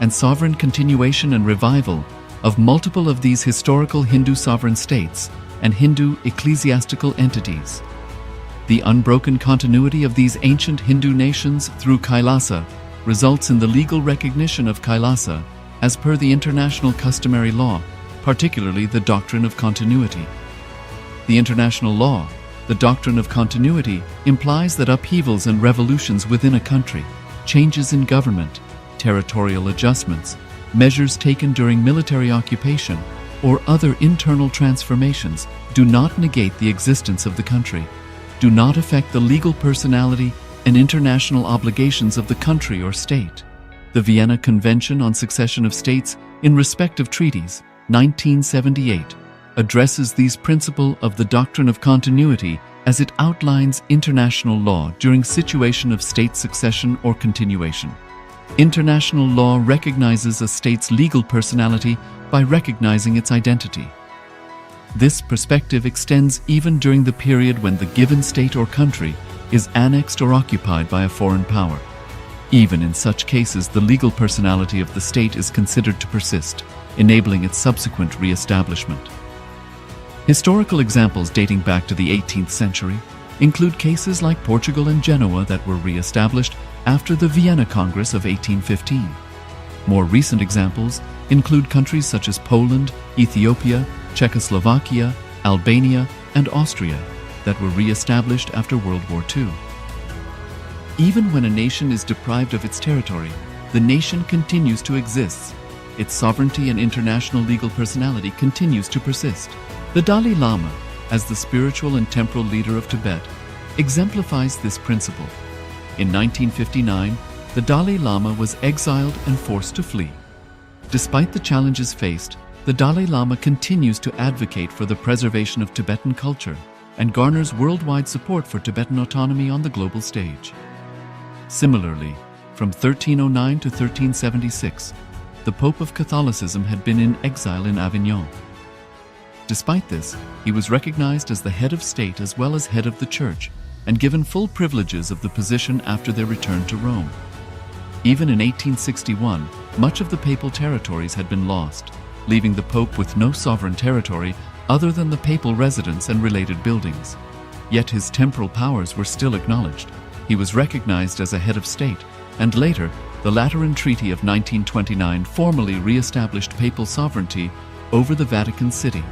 and sovereign continuation and revival of multiple of these historical Hindu sovereign states and Hindu ecclesiastical entities. The unbroken continuity of these ancient Hindu nations through Kailasa results in the legal recognition of Kailasa as per the international customary law, particularly the doctrine of continuity. The international law, the doctrine of continuity, implies that upheavals and revolutions within a country, changes in government, territorial adjustments, measures taken during military occupation, or other internal transformations do not negate the existence of the country, do not affect the legal personality and international obligations of the country or state. The Vienna Convention on Succession of States in respect of treaties, 1978, addresses these principles of the doctrine of continuity as it outlines international law during situation of state succession or continuation. International law recognizes a state's legal personality by recognizing its identity. This perspective extends even during the period when the given state or country is annexed or occupied by a foreign power. Even in such cases, the legal personality of the state is considered to persist, enabling its subsequent re-establishment. Historical examples dating back to the 18th century include cases like Portugal and Genoa that were re-established after the Vienna Congress of 1815. More recent examples include countries such as Poland, Ethiopia, Czechoslovakia, Albania, and Austria that were re-established after World War II. Even when a nation is deprived of its territory, the nation continues to exist. Its sovereignty and international legal personality continues to persist. The Dalai Lama, as the spiritual and temporal leader of Tibet, exemplifies this principle. In 1959, the Dalai Lama was exiled and forced to flee. Despite the challenges faced, the Dalai Lama continues to advocate for the preservation of Tibetan culture and garners worldwide support for Tibetan autonomy on the global stage. Similarly, from 1309 to 1376, the Pope of Catholicism had been in exile in Avignon. Despite this, he was recognized as the head of state as well as head of the church and given full privileges of the position after their return to Rome. Even in 1861, much of the papal territories had been lost, leaving the Pope with no sovereign territory other than the papal residence and related buildings. Yet his temporal powers were still acknowledged. He was recognized as a head of state, and later, the Lateran Treaty of 1929 formally re-established papal sovereignty over the Vatican City.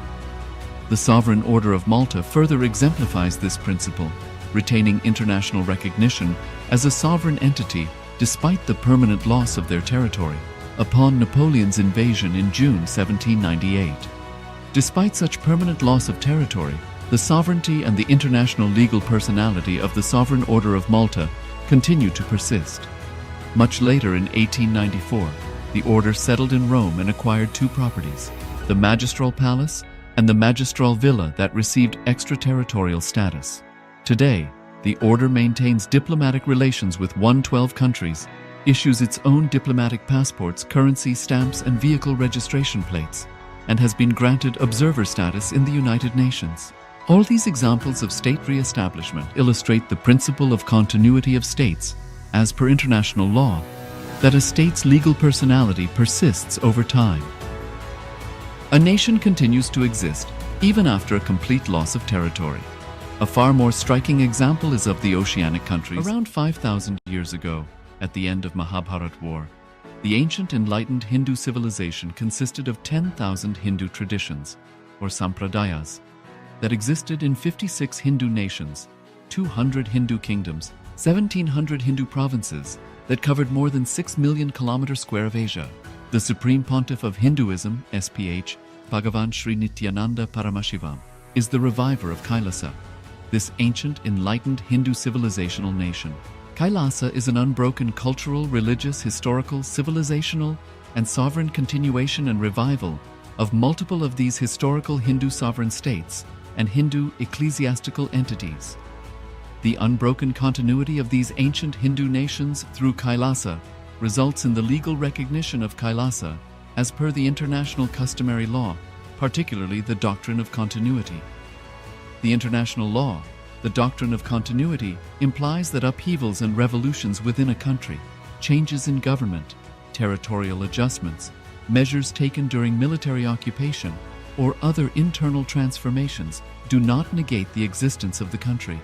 The Sovereign Order of Malta further exemplifies this principle, retaining international recognition as a sovereign entity despite the permanent loss of their territory upon Napoleon's invasion in June 1798. Despite such permanent loss of territory, the sovereignty and the international legal personality of the Sovereign Order of Malta continue to persist. Much later in 1894, the order settled in Rome and acquired two properties, the Magistral Palace and the Magistral Villa that received extraterritorial status. Today, the order maintains diplomatic relations with 112 countries, issues its own diplomatic passports, currency stamps, and vehicle registration plates, and has been granted observer status in the United Nations. All these examples of state re-establishment illustrate the principle of continuity of states, as per international law, that a state's legal personality persists over time. A nation continues to exist even after a complete loss of territory. A far more striking example is of the oceanic countries. Around 5,000 years ago, at the end of Mahabharat War, the ancient enlightened Hindu civilization consisted of 10,000 Hindu traditions, or sampradayas, that existed in 56 Hindu nations, 200 Hindu kingdoms, 1,700 Hindu provinces that covered more than 6 million kilometers square of Asia. The Supreme Pontiff of Hinduism, SPH, Bhagavan Sri Nityananda Paramashivoham, is the reviver of Kailasa, this ancient enlightened Hindu civilizational nation. Kailasa is an unbroken cultural, religious, historical, civilizational, and sovereign continuation and revival of multiple of these historical Hindu sovereign states and Hindu ecclesiastical entities. The unbroken continuity of these ancient Hindu nations through Kailasa results in the legal recognition of Kailasa as per the international customary law, particularly the doctrine of continuity. The international law, the doctrine of continuity, implies that upheavals and revolutions within a country, changes in government, territorial adjustments, measures taken during military occupation, or other internal transformations do not negate the existence of the country.